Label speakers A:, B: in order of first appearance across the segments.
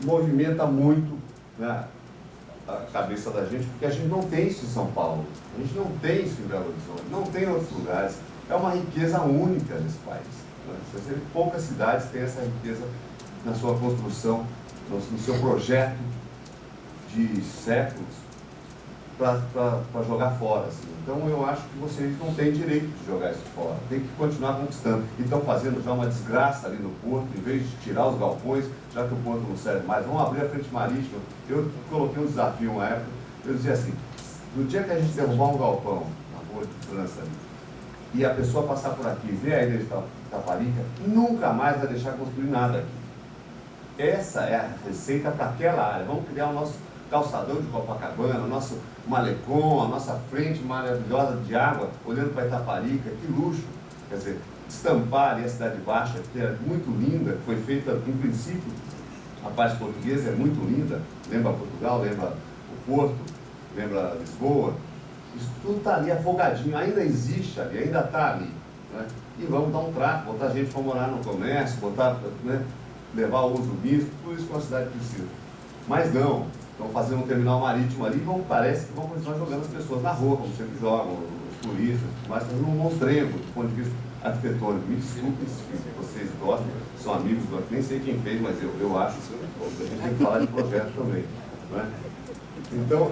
A: movimenta muito, né, a cabeça da gente, porque a gente não tem isso em São Paulo, a gente não tem isso em Belo Horizonte, não tem em outros lugares. É uma riqueza única nesse país, né? Poucas cidades têm essa riqueza na sua construção, no seu projeto de séculos, para jogar fora. Assim. Então eu acho que vocês não têm direito de jogar isso fora, tem que continuar conquistando. E estão fazendo já uma desgraça ali no porto, em vez de tirar os galpões, já que o porto não serve mais, vamos abrir a frente marítima. Eu coloquei um desafio uma época, eu dizia assim, no dia que a gente derrubar um galpão na rua de França ali, e a pessoa passar por aqui e ver a ilha de Itaparica, nunca mais vai deixar construir nada aqui. Essa é a receita para aquela área. Vamos criar o nosso calçadão de Copacabana, o nosso malecom, a nossa frente maravilhosa de água, olhando para Itaparica, que luxo. Quer dizer, estampar ali a Cidade Baixa, que é muito linda, foi feita, em princípio, a parte portuguesa é muito linda, lembra Portugal, lembra o Porto, lembra Lisboa. Isso tudo está ali afogadinho, ainda existe ali, ainda está ali. Né? E vamos dar um trato, botar gente para morar no comércio, botar, né, levar o uso misto, tudo isso que uma cidade precisa. Mas não, estão fazendo um terminal marítimo ali e parece que vão continuar jogando as pessoas na rua, como sempre jogam, os turistas, mas fazendo um monstrengo do ponto de vista arquitetônico. Me desculpem se vocês gostam, são amigos, nem sei quem fez, mas eu acho que a gente tem que falar de projeto também. Né? Então,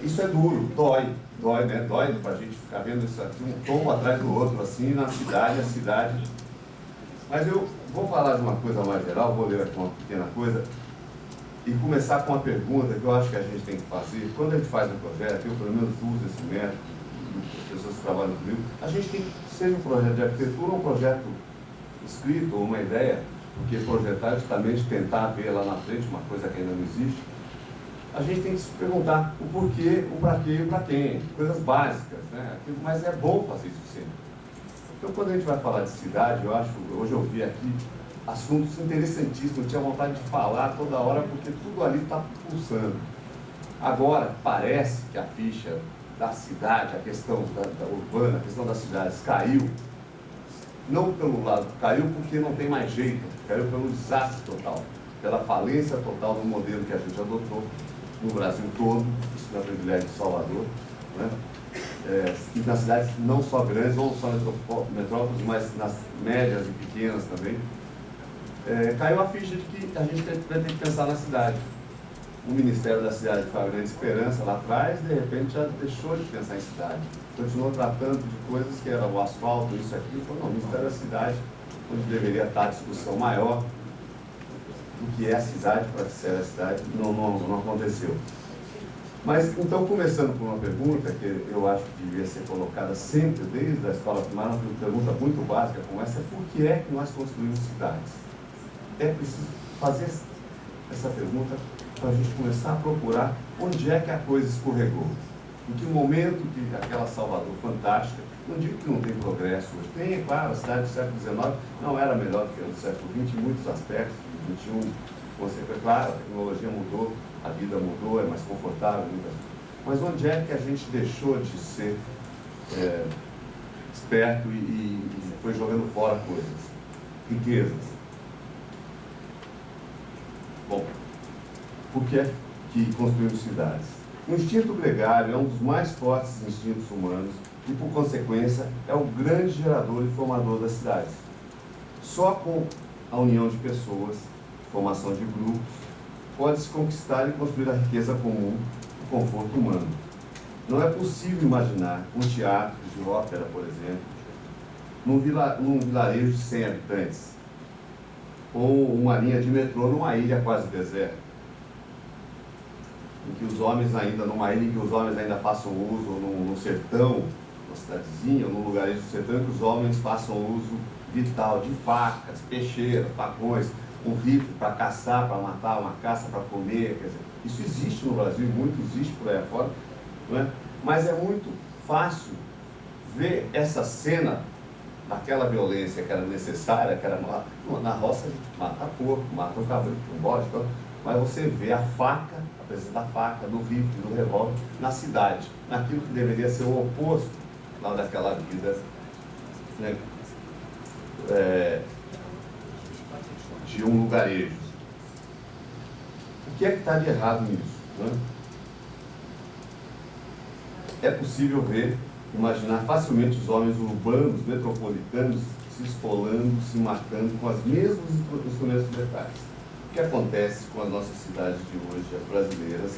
A: isso é duro, dói, né? Dói para a gente ficar vendo isso aqui, um tombo atrás do outro, assim, na cidade, a cidade. Mas eu vou falar de uma coisa mais geral, vou ler aqui uma pequena coisa, e começar com uma pergunta que eu acho que a gente tem que fazer. Quando a gente faz um projeto, eu pelo menos uso esse método, as pessoas que trabalham comigo, a gente tem que, seja um projeto de arquitetura ou um projeto escrito, ou uma ideia, porque projetar é justamente tentar ver lá na frente uma coisa que ainda não existe. A gente tem que se perguntar o porquê, o para quê e o para quem, coisas básicas, né? Mas é bom fazer isso sempre. Então, quando a gente vai falar de cidade, eu acho, hoje eu vi aqui assuntos interessantíssimos, eu tinha vontade de falar toda hora, porque tudo ali está pulsando. Agora, parece que a ficha da cidade, a questão da urbana, a questão das cidades caiu, não pelo lado, caiu porque não tem mais jeito, caiu pelo desastre total, pela falência total do modelo que a gente adotou no Brasil todo, isso não é privilégio de Salvador, né? E nas cidades não só grandes, não só metrópoles, mas nas médias e pequenas também, caiu a ficha de que a gente vai ter que pensar na cidade. O Ministério da Cidade foi a grande esperança lá atrás, de repente já deixou de pensar em cidade. Continuou tratando de coisas que era o asfalto, isso aqui, falou, não, o Ministério da Cidade, onde deveria estar a discussão maior do que é a cidade, para que seja a cidade, não aconteceu. Mas, então, começando por uma pergunta que eu acho que devia ser colocada sempre, desde a escola primária, uma pergunta muito básica como essa, é por que é que nós construímos cidades? É preciso fazer essa pergunta para a gente começar a procurar onde é que a coisa escorregou. Em que momento que aquela Salvador fantástica, não digo que não tem progresso hoje, tem, é claro, a cidade do século XIX não era melhor do que a do século XX em muitos aspectos, no XXI, você, claro, a tecnologia mudou, a vida mudou, é mais confortável, mas onde é que a gente deixou de ser esperto e foi jogando fora coisas, riquezas? Bom, por que é que construímos cidades? O instinto gregário é um dos mais fortes instintos humanos e, por consequência, é o grande gerador e formador das cidades. Só com a união de pessoas, formação de grupos, pode-se conquistar e construir a riqueza comum, o conforto humano. Não é possível imaginar um teatro de ópera, por exemplo, num vilarejo de 100 habitantes, ou uma linha de metrô numa ilha quase deserta, em que os homens ainda, numa ilha em que os homens ainda façam uso, no sertão, numa cidadezinha, ou num lugarejo do sertão, em que os homens façam uso vital de facas, peixeiras, facões, um rifle para caçar, para matar, uma caça para comer, quer dizer, isso existe no Brasil, muito existe por aí afora, não é? Mas é muito fácil ver essa cena daquela violência que era necessária, que era na roça a gente mata porco, mata o cabrito, o bode, mas você vê a faca, a presença da faca, do rifle, do revólver, na cidade, naquilo que deveria ser o oposto lá daquela vida, né? de um lugarejo. O que é que está de errado nisso, né? É possível ver, imaginar facilmente os homens urbanos, metropolitanos, se esfolando, se matando com os mesmos instrumentos letais. O que acontece com as nossas cidades de hoje, as brasileiras,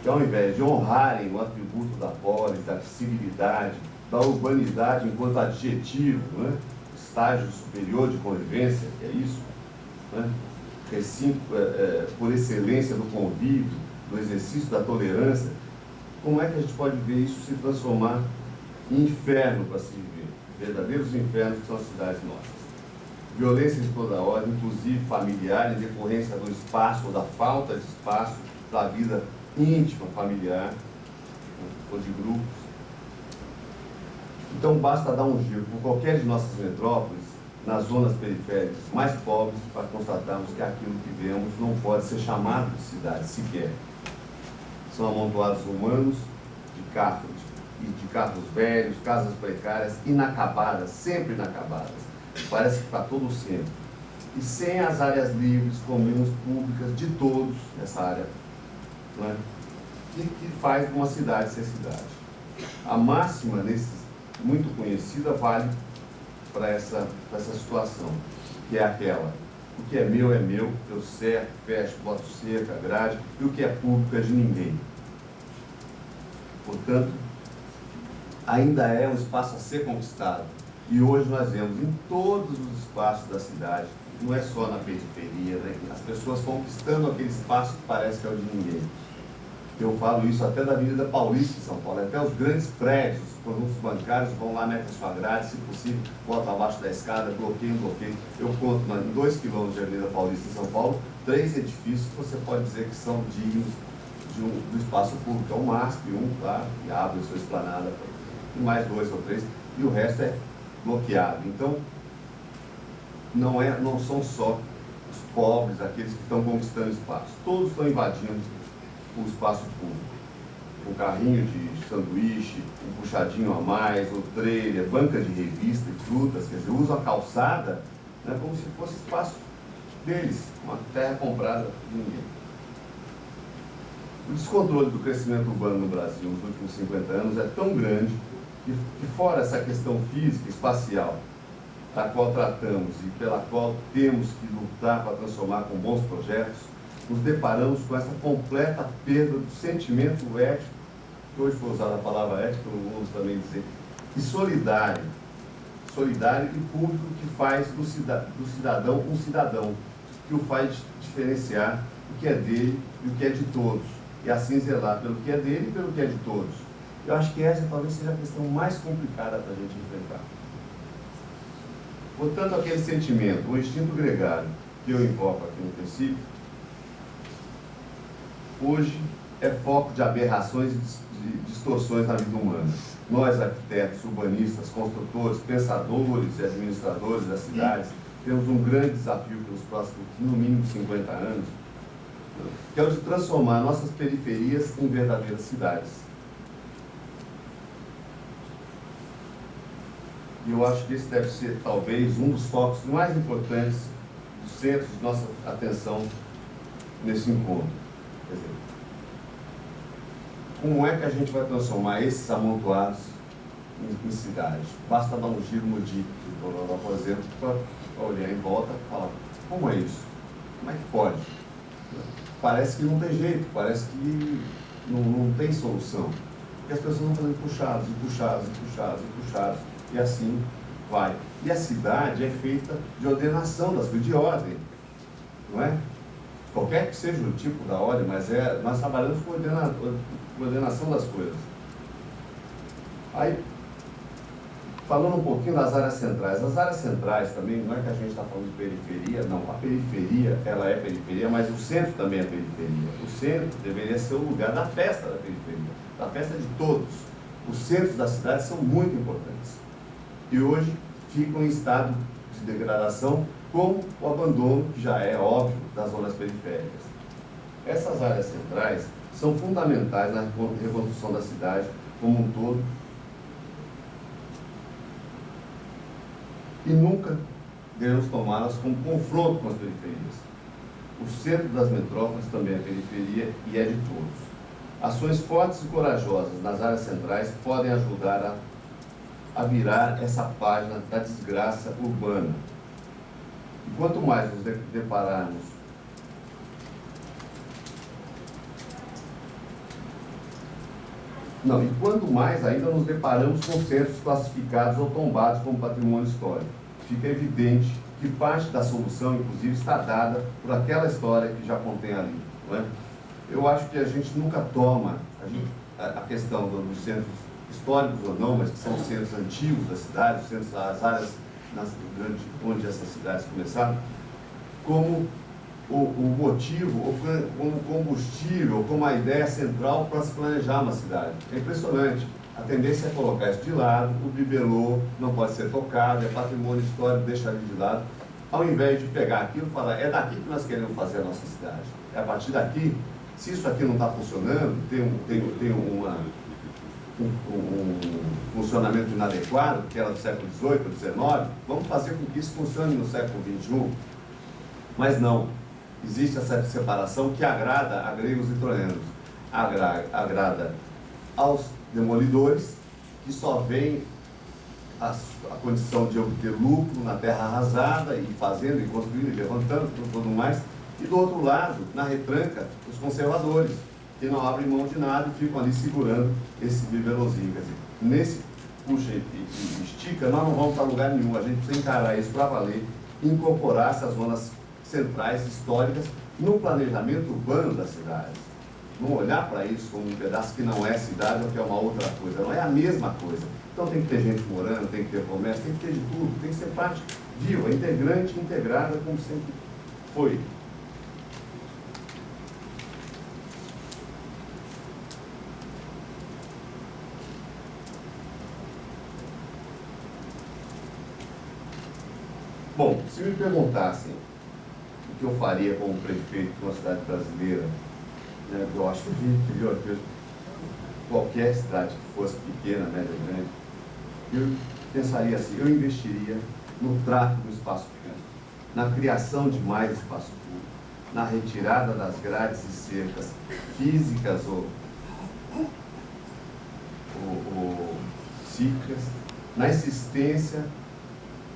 A: que ao invés de honrarem o atributo da polis, da civilidade, da urbanidade enquanto adjetivo, né? Estágio superior de convivência, que é isso, né? Recinto, por excelência do convívio, do exercício da tolerância, como é que a gente pode ver isso se transformar em inferno para se viver? Verdadeiros infernos que são as cidades nossas. Violência de toda ordem, inclusive familiar, em decorrência do espaço ou da falta de espaço da vida íntima, familiar, ou de grupos. Então basta dar um giro por qualquer de nossas metrópoles, nas zonas periféricas mais pobres, para constatarmos que aquilo que vemos não pode ser chamado de cidade sequer. São amontoados humanos de carros velhos, casas precárias, inacabadas, sempre inacabadas. Parece que está todo o centro. E sem as áreas livres, com menos públicas de todos nessa área, não é? E que faz uma cidade ser cidade. A máxima, muito conhecida, vale para essa situação, que é aquela: o que é meu, eu cerco, fecho, boto cerca, grade, e o que é público é de ninguém. Portanto, ainda é um espaço a ser conquistado. E hoje nós vemos em todos os espaços da cidade, não é só na periferia, né? As pessoas conquistando aquele espaço que parece que é o de ninguém. Eu falo isso até da Avenida Paulista, em São Paulo, até os grandes prédios, produtos bancários, vão lá, metem a sua grade, se possível, botam abaixo da escada, bloqueio. Eu conto em 2 quilômetros de Avenida Paulista, em São Paulo, 3 edifícios que você pode dizer que são dignos do espaço público. É o MASP, claro, que abre a sua esplanada, e mais 2 ou 3, e o resto é bloqueado. Então, não são só os pobres, aqueles que estão conquistando espaço. Todos estão invadindo o espaço público. Um carrinho de sanduíche, um puxadinho a mais, o trailer, banca de revista e frutas, quer dizer, usam a calçada, né, como se fosse espaço deles, uma terra comprada de ninguém. O descontrole do crescimento urbano no Brasil nos últimos 50 anos é tão grande que fora essa questão física, espacial, da qual tratamos e pela qual temos que lutar para transformar com bons projetos, nos deparamos com essa completa perda do sentimento ético, que hoje foi usada a palavra ética, eu uso também dizer, e solidário e público, que faz do cidadão um cidadão, que o faz diferenciar o que é dele e o que é de todos, e assim zelar pelo que é dele e pelo que é de todos. Eu acho que essa talvez seja a questão mais complicada para a gente enfrentar. Portanto, aquele sentimento, o instinto gregário, que eu invoco aqui no princípio, hoje é foco de aberrações e de distorções na vida humana. Nós, arquitetos, urbanistas, construtores, pensadores e administradores das cidades, temos um grande desafio pelos próximos, no mínimo, 50 anos, que é o de transformar nossas periferias em verdadeiras cidades. E eu acho que esse deve ser, talvez, um dos focos mais importantes, dos centros de nossa atenção nesse encontro. Quer dizer, como é que a gente vai transformar esses amontoados em cidades? Basta dar um giro no DIP, por exemplo, para olhar em volta e falar: como é isso? Como é que pode? Parece que não tem jeito, parece que não tem solução. Porque as pessoas vão fazendo puxados, e assim vai. E a cidade é feita de ordenação das coisas, de ordem, não é? Qualquer que seja o tipo da ordem, mas nós trabalhamos com ordenação das coisas. Aí, falando um pouquinho das áreas centrais. As áreas centrais também, não é que a gente está falando de periferia, não. A periferia, ela é periferia, mas o centro também é periferia. O centro deveria ser o lugar da festa da periferia, da festa de todos. Os centros da cidade são muito importantes. E hoje ficam em estado de degradação, com o abandono, que já é óbvio, das zonas periféricas. Essas áreas centrais são fundamentais na reconstrução da cidade como um todo, e nunca devemos tomá-las como confronto com as periferias. O centro das metrópoles também é periferia e é de todos. Ações fortes e corajosas nas áreas centrais podem ajudar a virar essa página da desgraça urbana. E quanto mais nos depararmos e quanto mais ainda nos deparamos com centros classificados ou tombados como patrimônio histórico, fica evidente que parte da solução, inclusive, está dada por aquela história que já contém ali. Não é? Eu acho que a gente nunca toma a questão dos centros históricos ou não, mas que são os centros antigos da cidade, os centros das áreas onde essas cidades começaram, como o motivo, ou como combustível, como a ideia central para se planejar uma cidade. É impressionante. A tendência é colocar isso de lado, o bibelô não pode ser tocado, é patrimônio histórico, deixa ali de lado, ao invés de pegar aquilo e falar, é daqui que nós queremos fazer a nossa cidade. É a partir daqui, se isso aqui não está funcionando, tem um funcionamento inadequado, que era do século XVIII ou XIX, vamos fazer com que isso funcione no século XXI. Mas não. Existe essa separação que agrada a gregos e troianos. Agrada aos demolidores, que só veem a condição de obter lucro na terra arrasada, e fazendo, e construindo, e levantando, tudo mais. E do outro lado, na retranca, os conservadores, que não abrem mão de nada e ficam ali segurando esse bibelozinho. Quer dizer, nesse puxa e estica, nós não vamos para lugar nenhum. A gente precisa encarar isso para valer, incorporar essas zonas centrais históricas no planejamento urbano das cidades. Não olhar para isso como um pedaço que não é cidade ou que é uma outra coisa. Não é a mesma coisa. Então tem que ter gente morando, tem que ter comércio, tem que ter de tudo, tem que ser parte viva, integrante, integrada, como sempre foi. Bom, se me perguntassem o que eu faria como prefeito de uma cidade brasileira, né, eu acho que qualquer cidade que fosse pequena, média, grande, eu pensaria assim, eu investiria no trato do espaço público, na criação de mais espaço público, na retirada das grades e cercas físicas ou psíquicas, na existência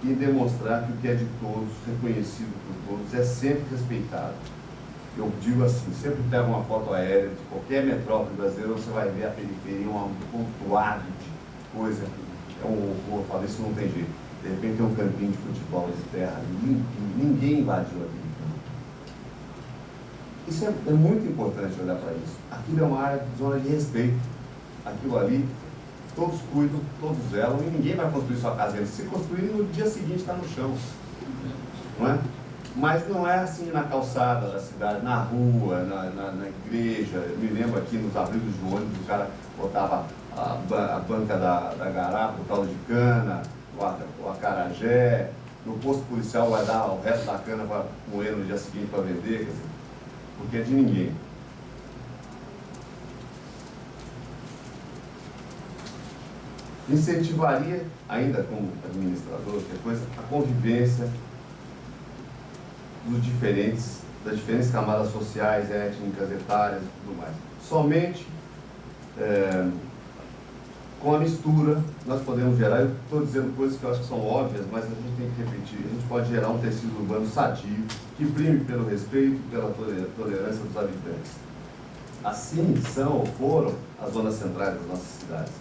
A: e demonstrar que o que é de todos, reconhecido por todos, é sempre respeitado. Eu digo assim, sempre pega uma foto aérea de qualquer metrópole brasileira, você vai ver a periferia, um pontuado de coisa, é um horror, eu falo, isso não tem jeito. De repente tem um campinho de futebol de terra, ninguém invadiu aquele campo. Isso é muito importante olhar para isso. Aquilo é uma área de zona de respeito. Aquilo ali, todos cuidam, todos zelam, e ninguém vai construir sua casa. Se construir, no dia seguinte está no chão. Não é? Mas não é assim na calçada da cidade, na rua, na igreja. Eu me lembro aqui nos abrigos de ônibus, o cara botava a banca da garapa, o caldo de cana, o acarajé. No posto policial vai dar o resto da cana para moer no dia seguinte para vender, quer dizer, porque é de ninguém. Incentivaria, ainda como administrador, a convivência das diferentes camadas sociais, étnicas, etárias e tudo mais. Somente com a mistura nós podemos gerar, eu estou dizendo coisas que eu acho que são óbvias, mas a gente tem que repetir, a gente pode gerar um tecido urbano sadio, que prime pelo respeito e pela tolerância dos habitantes. Assim são ou foram as zonas centrais das nossas cidades.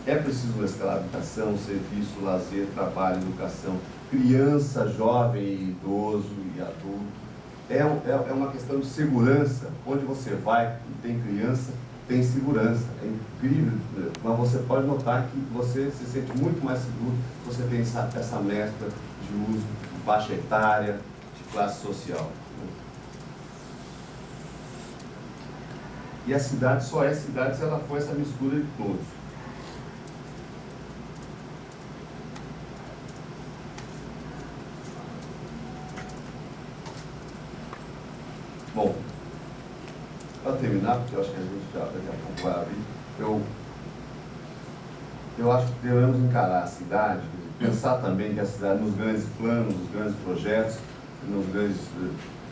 A: É preciso mesclar habitação, serviço, lazer, trabalho, educação, criança, jovem, idoso e adulto. É uma questão de segurança. Onde você vai e tem criança, tem segurança. É incrível, mas você pode notar que você se sente muito mais seguro se você tem essa mescla de uso, de faixa etária, de classe social. E a cidade só é cidade se ela for essa mistura de todos. Bom, para terminar, porque eu acho que a gente já daqui a pouco vai abrir, eu acho que devemos encarar a cidade, pensar também que a cidade, nos grandes planos, nos grandes projetos,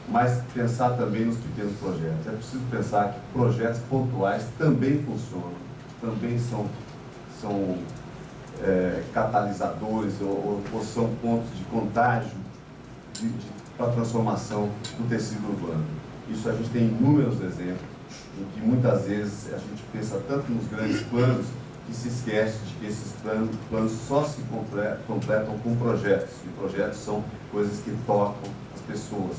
A: mas pensar também nos pequenos projetos. É preciso pensar que projetos pontuais também funcionam, também são catalisadores ou são pontos de contágio para a transformação do tecido urbano. Isso a gente tem inúmeros exemplos, em que muitas vezes a gente pensa tanto nos grandes planos que se esquece de que esses planos só se completam com projetos. E projetos são coisas que tocam as pessoas,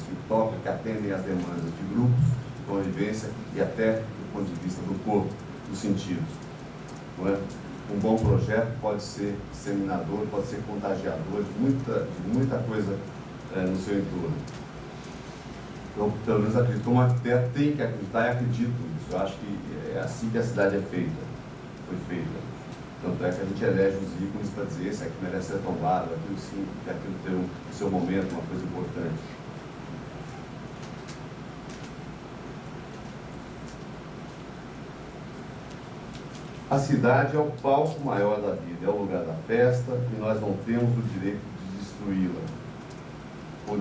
A: que atendem às demandas de grupos, de convivência e até do ponto de vista do corpo, dos sentidos. Não é? Um bom projeto pode ser disseminador, pode ser contagiador de muita coisa no seu entorno. Eu, pelo menos, acredito, como arquiteto, tem que acreditar e acredito nisso. Eu acho que é assim que a cidade é feita, foi feita. Tanto é que a gente elege os ícones para dizer esse aqui merece ser tombado, aquilo sim, que aquilo tem o seu momento, uma coisa importante. A cidade é o palco maior da vida, é o lugar da festa e nós não temos o direito de destruí-la ou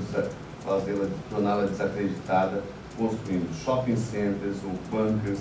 A: fazê-la, torná-la desacreditada, construindo shopping centers ou bunkers